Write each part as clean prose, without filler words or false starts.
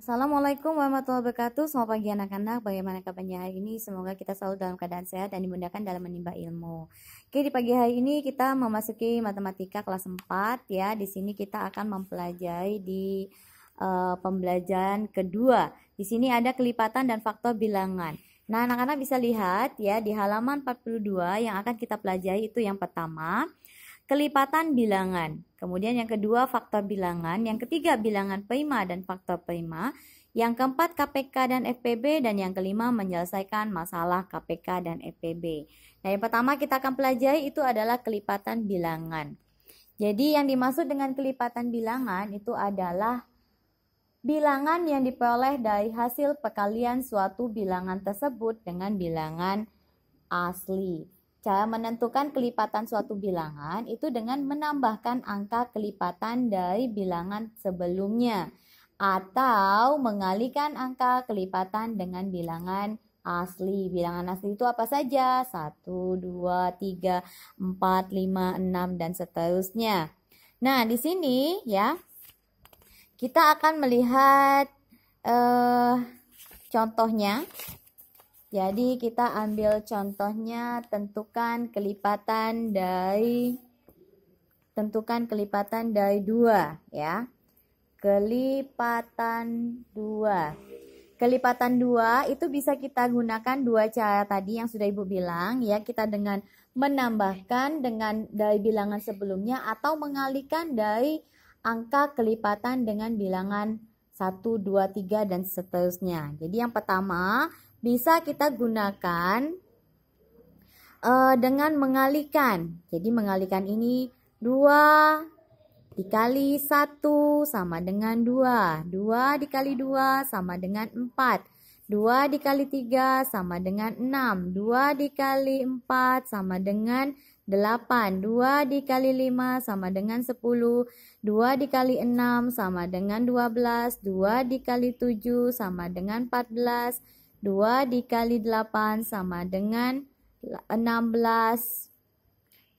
Assalamualaikum warahmatullahi wabarakatuh. Selamat pagi anak-anak. Bagaimana kabarnya hari ini? Semoga kita selalu dalam keadaan sehat dan dimudahkan dalam menimba ilmu. Oke, di pagi hari ini kita memasuki matematika kelas 4 ya. Di sini kita akan mempelajari di pembelajaran kedua. Di sini ada kelipatan dan faktor bilangan. Nah, anak-anak bisa lihat ya di halaman 42 yang akan kita pelajari itu yang pertama kelipatan bilangan. Kemudian yang kedua faktor bilangan, yang ketiga bilangan prima dan faktor prima, yang keempat KPK dan FPB, dan yang kelima menyelesaikan masalah KPK dan FPB. Nah, yang pertama kita akan pelajari itu adalah kelipatan bilangan. Jadi yang dimaksud dengan kelipatan bilangan itu adalah bilangan yang diperoleh dari hasil perkalian suatu bilangan tersebut dengan bilangan asli. Cara menentukan kelipatan suatu bilangan itu dengan menambahkan angka kelipatan dari bilangan sebelumnya atau mengalihkan angka kelipatan dengan bilangan asli. Bilangan asli itu apa saja? 1, 2, 3, 4, 5, 6 dan seterusnya. Nah, di sini ya kita akan melihat contohnya. Jadi kita ambil contohnya, tentukan kelipatan dari 2 ya. Kelipatan 2. Kelipatan 2 itu bisa kita gunakan dua cara tadi yang sudah Ibu bilang ya, kita dengan menambahkan dari bilangan sebelumnya atau mengalihkan dari angka kelipatan dengan bilangan 1, 2, 3 dan seterusnya. Jadi yang pertama bisa kita gunakan dengan mengalihkan. Jadi mengalihkan ini 2 dikali 1 sama dengan 2. 2 dikali 2 sama dengan 4. 2 dikali 3 sama dengan 6. 2 dikali 4 sama dengan 8. 2 dikali 5 sama dengan 10. 2 dikali 6 sama dengan 12. 2 dikali 7 sama dengan 14. 2 dikali 8 sama dengan 16.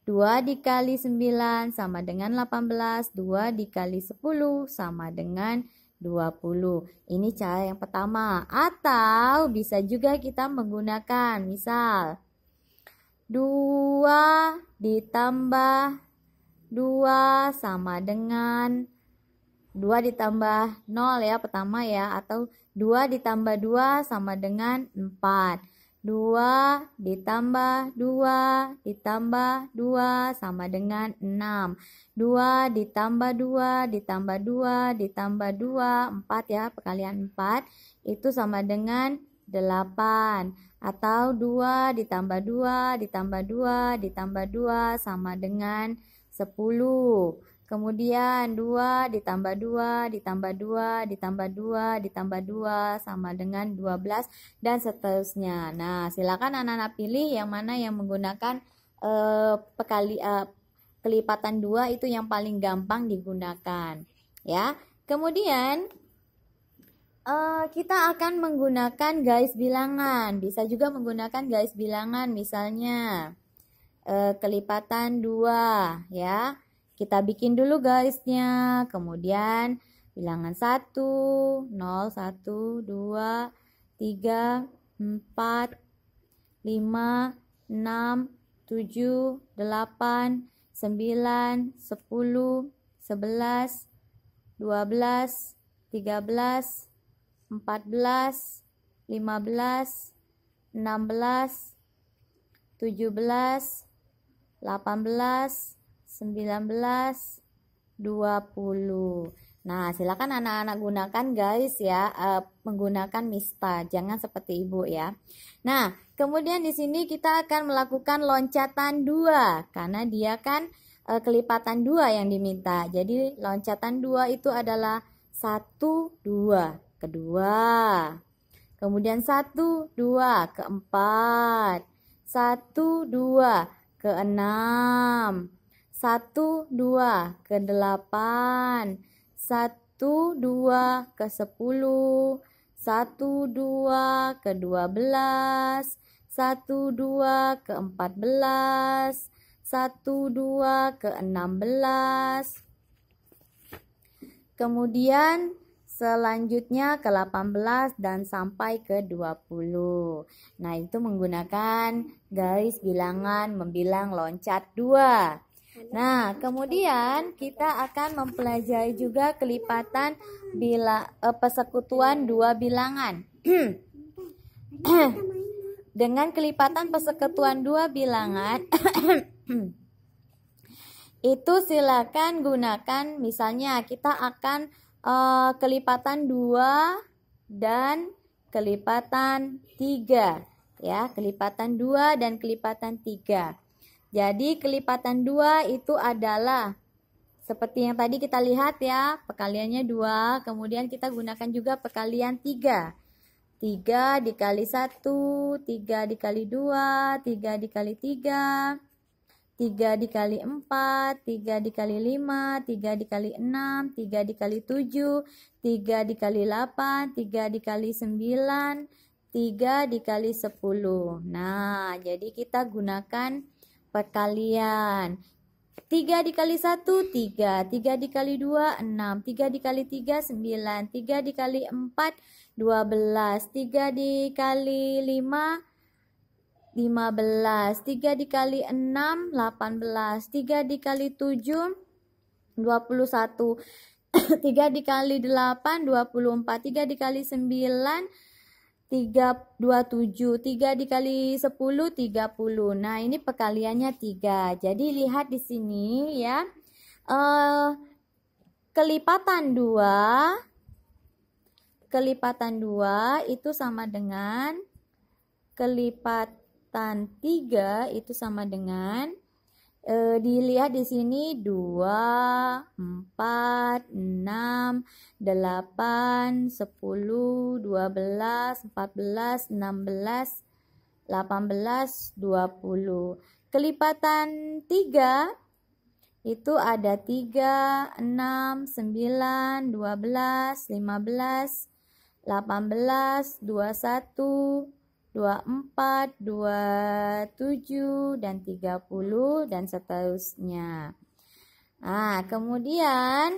2 dikali 9 sama dengan 18. 2 dikali 10 sama dengan 20. Ini cara yang pertama. Atau bisa juga kita menggunakan misal 2 ditambah 2 sama dengan 2 ditambah 0 ya pertama ya, atau 2 ditambah 2 sama dengan 4. 2 ditambah 2 ditambah 2 sama dengan 6. 2 ditambah 2 ditambah 2 ditambah 2, 4 ya, perkalian 4 itu sama dengan 8. Atau 2 ditambah 2 ditambah 2 ditambah 2 sama dengan 10. Kemudian 2 ditambah 2 ditambah 2 ditambah 2 ditambah 2 sama dengan 12 dan seterusnya. Nah, silakan anak-anak pilih yang mana yang menggunakan kelipatan 2 itu yang paling gampang digunakan ya. Kemudian kita akan menggunakan garis bilangan. Bisa juga menggunakan garis bilangan, misalnya kelipatan 2 ya. Kita bikin dulu garisnya, kemudian bilangan 1, 0, 1, 2, 3, 4, 5, 6, 7, 8, 9, 10, 11, 12, 13, 14, 15, 16, 17, 18, 19, 20. Nah, silakan anak-anak gunakan guys ya, menggunakan mista, jangan seperti Ibu ya. Nah, kemudian di sini kita akan melakukan loncatan 2 karena dia kan kelipatan 2 yang diminta. Jadi loncatan 2 itu adalah 1, 2, kedua. Kemudian 1, 2, keempat. 1, 2, keenam. 1, 2, ke-8. 1, 2, ke-10. 1, 2, ke-12. 1, 2, ke-14. 1, 2, ke-16. Kemudian selanjutnya ke 18 dan sampai ke 20. Nah, itu menggunakan garis bilangan membilang loncat 2. Nah, kemudian kita akan mempelajari juga kelipatan persekutuan dua bilangan. Dengan kelipatan persekutuan dua bilangan itu silakan gunakan, misalnya kita akan kelipatan 2 dan kelipatan 3 ya, kelipatan 2 dan kelipatan 3. Jadi kelipatan 2 itu adalah seperti yang tadi kita lihat ya, perkaliannya 2, kemudian kita gunakan juga perkalian 3. 3 dikali 1, 3 dikali 2, 3 dikali 3, 3 dikali 4, 3 dikali 5, 3 dikali 6, 3 dikali 7, 3 dikali 8, 3 dikali 9, 3 dikali 10. Nah, jadi kita gunakan perkalian. 3 dikali 1, 3. 3 dikali 2, 6. 3 dikali 3, 9. 3 dikali 4, 12. 3 dikali 5, 15. 3 dikali 6, 18. 3 dikali 7, 21. 3 dikali 8, 24. 3 dikali 9, 27. 3 dikali 10, 30. Nah, ini perkaliannya 3. Jadi lihat di sini ya. Kelipatan 2 itu sama dengan kelipatan 3 itu sama dengan dilihat di sini 2, 4, 6, 8, 10, 12, 14, 16, 18, 20. Kelipatan 3 itu ada 3, 6, 9, 12, 15, 18, 21, 24, 27, dan 30, dan seterusnya. Nah, kemudian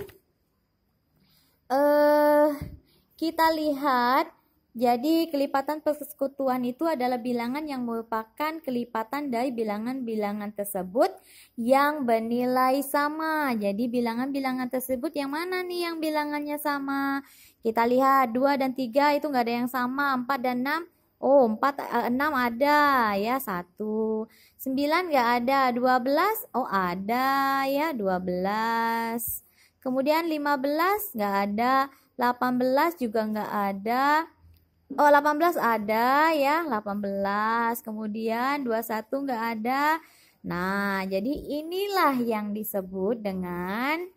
kita lihat, jadi kelipatan persekutuan itu adalah bilangan yang merupakan kelipatan dari bilangan-bilangan tersebut yang bernilai sama. Jadi bilangan-bilangan tersebut yang mana nih yang bilangannya sama? Kita lihat 2 dan 3 itu nggak ada yang sama, 4 dan 6. Oh, 6 ada ya, 1. 9 nggak ada, 12. Oh, ada ya, 12. Kemudian 15 nggak ada, 18 juga nggak ada. Oh, 18 ada ya, 18. Kemudian 21 nggak ada. Nah, jadi inilah yang disebut dengan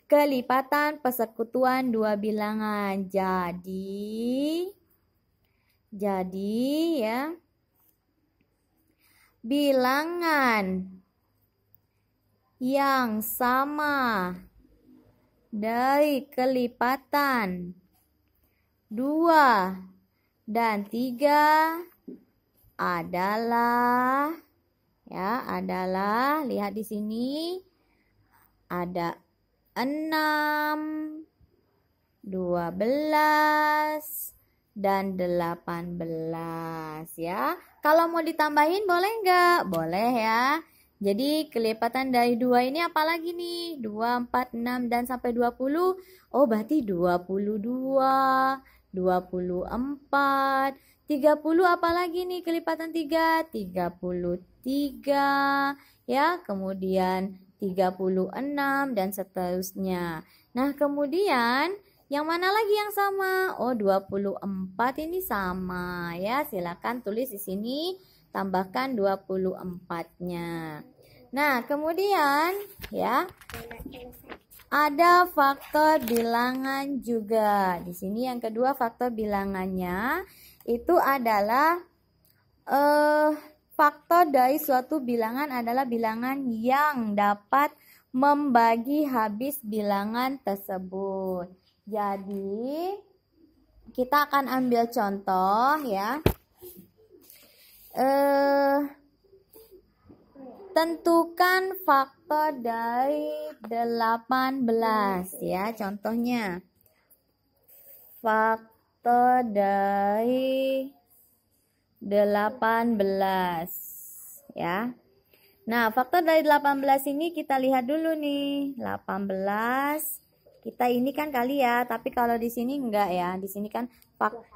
kelipatan persekutuan dua bilangan. Jadi ya, bilangan yang sama dari kelipatan 2 dan 3 adalah lihat di sini ada 6, 12, dan 18 ya. Kalau mau ditambahin boleh nggak? Boleh ya. Jadi kelipatan dari 2 ini apalagi nih? 2, 4, 6, dan sampai 20. Oh, berarti 22, 24, 30 apalagi nih kelipatan 3? 33 ya. Kemudian 36 dan seterusnya. Nah, kemudian yang mana lagi yang sama? Oh, 24 ini sama ya. Silakan tulis di sini, tambahkan 24-nya. Nah, kemudian ya, ada faktor bilangan juga. Di sini yang kedua faktor bilangannya itu adalah faktor dari suatu bilangan adalah bilangan yang dapat membagi habis bilangan tersebut. Jadi kita akan ambil contoh ya. Tentukan faktor dari 18 ya. Contohnya faktor dari 18 ya. Nah, faktor dari 18 ini kita lihat dulu nih. 18 kita ini kan kali ya, tapi kalau di sini enggak ya. Di sini kan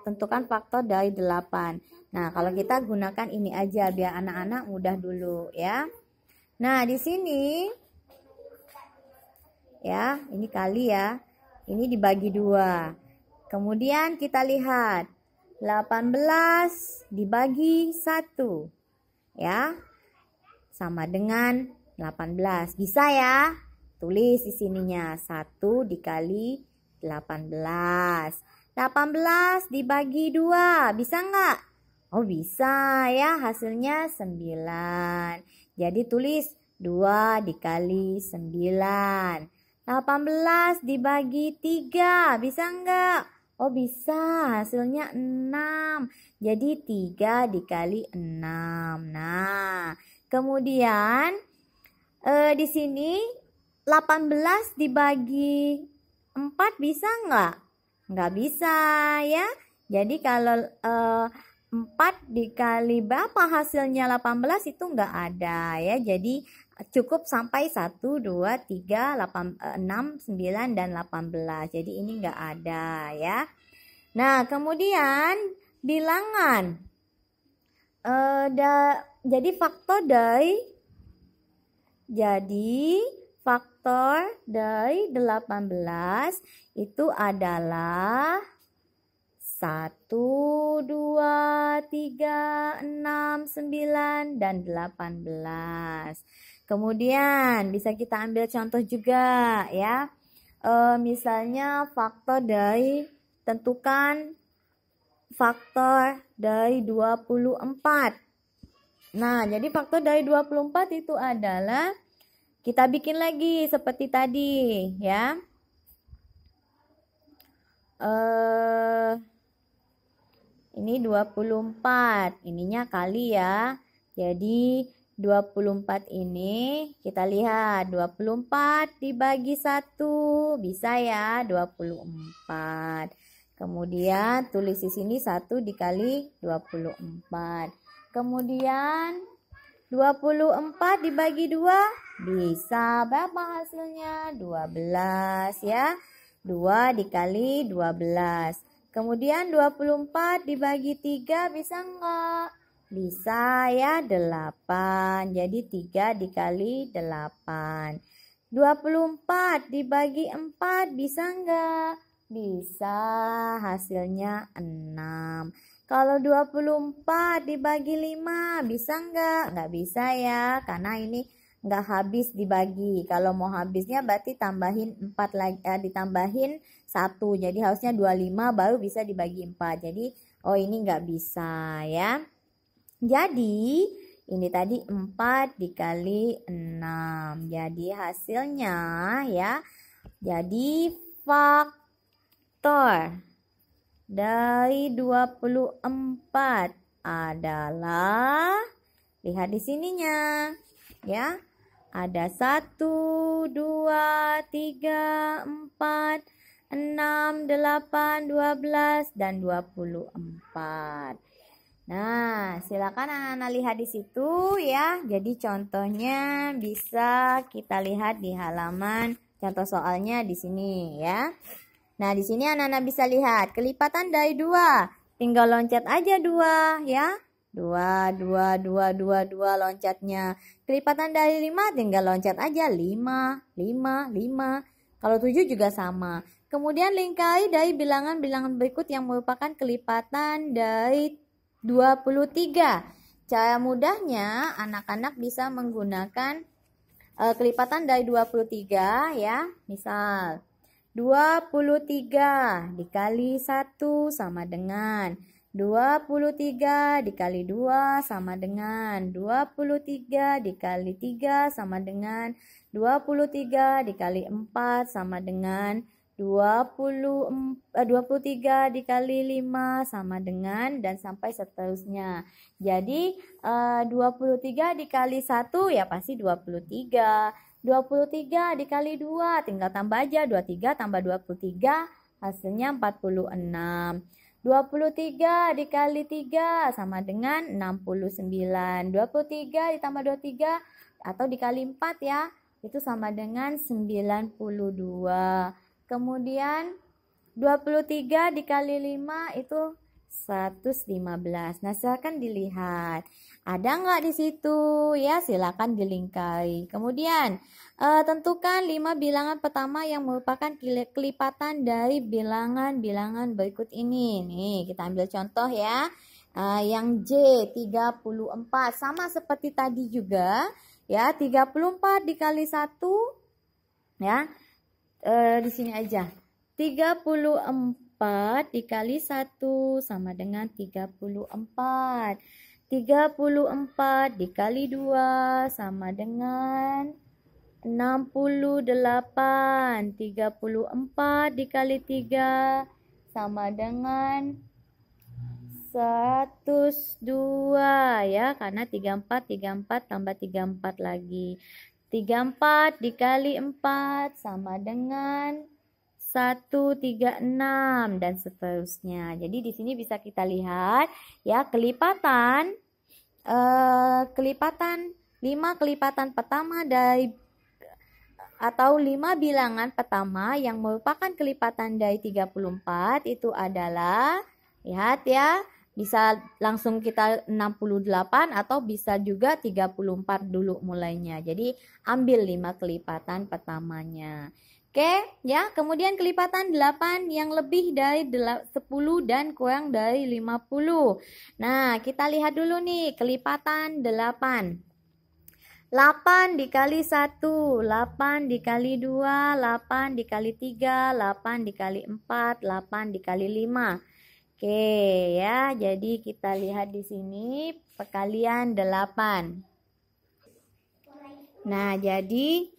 tentukan faktor dari 8. Nah, kalau kita gunakan ini aja biar anak-anak mudah dulu ya. Nah, di sini ya, ini kali ya. Ini dibagi 2. Kemudian kita lihat 18 dibagi 1 ya. Sama dengan 18. Bisa ya? Tulis di sininya 1 dikali 18. 18 dibagi 2. Bisa nggak? Oh bisa ya, hasilnya 9. Jadi tulis 2 dikali 9. 18 dibagi 3. Bisa nggak? Oh bisa, hasilnya 6. Jadi 3 dikali 6. Nah, kemudian di sini 18 dibagi 4 bisa nggak? Nggak bisa ya. Jadi kalau 4 dikali berapa hasilnya 18 itu nggak ada ya. Jadi cukup sampai 1, 2, 3, 6, 9, dan 18. Jadi ini nggak ada ya. Nah, kemudian bilangan. Jadi faktor dari 18 itu adalah 1, 2, 3, 6, 9, dan 18. Kemudian bisa kita ambil contoh juga ya. Misalnya tentukan faktor dari 24. Nah, jadi faktor dari 24 itu adalah kita bikin lagi seperti tadi ya. Ini 24, ininya kali ya. Jadi 24 ini kita lihat 24 dibagi 1 bisa ya 24. Kemudian tulis di sini 1 dikali 24. Kemudian 24 dibagi 2 bisa berapa hasilnya? 12 ya. 2 dikali 12. Kemudian 24 dibagi 3 bisa enggak? Bisa ya, 8. Jadi 3 dikali 8. 24 dibagi 4 bisa enggak? Bisa, hasilnya 6. Kalau 24 dibagi 5 bisa enggak? Enggak bisa ya, karena ini enggak habis dibagi. Kalau mau habisnya berarti tambahin 4 lagi, ditambahin 1. Jadi harusnya 25 baru bisa dibagi 4. Jadi oh ini enggak bisa ya. Jadi ini tadi 4 dikali 6. Jadi hasilnya ya. Jadi faktor dari 24 adalah, lihat di sininya ya. Ada 1, 2, 3, 4, 6, 8, 12, dan 24. Nah, silakan anak-anak lihat di situ ya. Jadi contohnya bisa kita lihat di halaman contoh soalnya di sini ya. Nah, di sini anak-anak bisa lihat kelipatan dari 2. Tinggal loncat aja 2 ya. 2, 2, 2, 2, 2 loncatnya. Kelipatan dari 5 tinggal loncat aja 5, 5, 5. Kalau 7 juga sama. Kemudian lingkari dari bilangan-bilangan berikut yang merupakan kelipatan dari 23. Cara mudahnya anak-anak bisa menggunakan kelipatan dari 23 ya. Misal 23 dikali 1 sama dengan 23 dikali 2 sama dengan 23 dikali 3 sama dengan 23 dikali 4 sama dengan 23 dikali 5 sama dengan, dan sampai seterusnya. Jadi 23 dikali 1 ya pasti 23. 23 dikali 2 tinggal tambah aja, 23 tambah 23 hasilnya 46. 23 dikali 3 sama dengan 69. 23 ditambah 23 atau dikali 4 ya, itu sama dengan 92. Kemudian 23 dikali 5 itu 115. Nah, silakan dilihat. Ada nggak di situ? Ya, silakan dilingkari. Kemudian, tentukan 5 bilangan pertama yang merupakan kelipatan dari bilangan-bilangan berikut ini. Nih, kita ambil contoh ya. Yang J 34 sama seperti tadi juga ya, 34 dikali 1 ya. Di sini aja. 34 dikali 1 sama dengan 34. 34 dikali 2 sama dengan 68. 34 dikali 3 sama dengan 102 ya, karena 34 tambah 34 lagi. 34 dikali 4 sama dengan 136 dan seterusnya. Jadi di sini bisa kita lihat ya, kelipatan 5 kelipatan pertama dari atau 5 bilangan pertama yang merupakan kelipatan dari 34 itu adalah, lihat ya, bisa langsung kita 68 atau bisa juga 34 dulu mulainya. Jadi ambil 5 kelipatan pertamanya. Oke, ya. Kemudian kelipatan 8 yang lebih dari 10 dan kurang dari 50. Nah, kita lihat dulu nih kelipatan 8. 8 dikali 1, 8 dikali 2, 8 dikali 3, 8 dikali 4, 8 dikali 5. Oke, ya. Jadi kita lihat di sini perkalian 8. Nah, jadi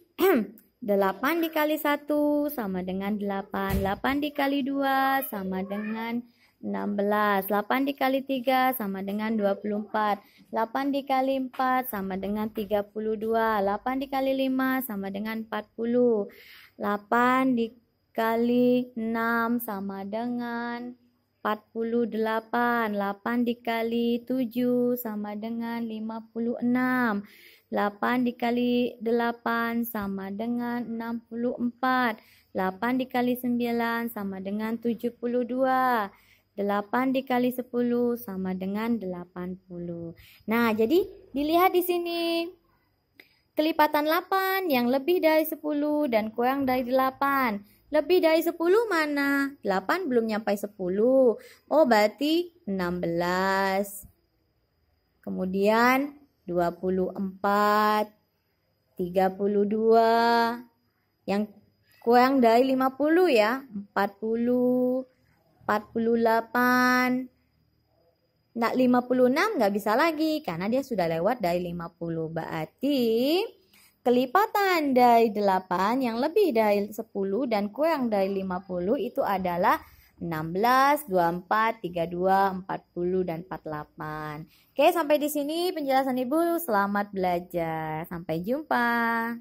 8 dikali 1 sama dengan 8. 8 dikali 2 sama dengan 16. 8 dikali 3 sama dengan 24. 8 dikali 4 sama dengan 32. 8 dikali 5 sama dengan 40. 8 dikali 6 sama dengan 48. 8 dikali 7 sama dengan 56. 8 dikali 8 sama dengan 64. 8 dikali 9 sama dengan 72. 8 dikali 10 sama dengan 80. Nah, jadi dilihat di sini. Kelipatan 8 yang lebih dari 10 dan kurang dari 8. Lebih dari 10 mana? 8 belum nyampe 10. Oh, berarti 16. Kemudian 24, 32, yang kurang dari 50 ya, 40, 48. Nah, 56 nggak bisa lagi karena dia sudah lewat dari 50. Berarti kelipatan dari 8 yang lebih dari 10 dan kurang dari 50 itu adalah 16, 24, 32, 40, dan 48. Oke, sampai di sini penjelasan Ibu. Selamat belajar. Sampai jumpa.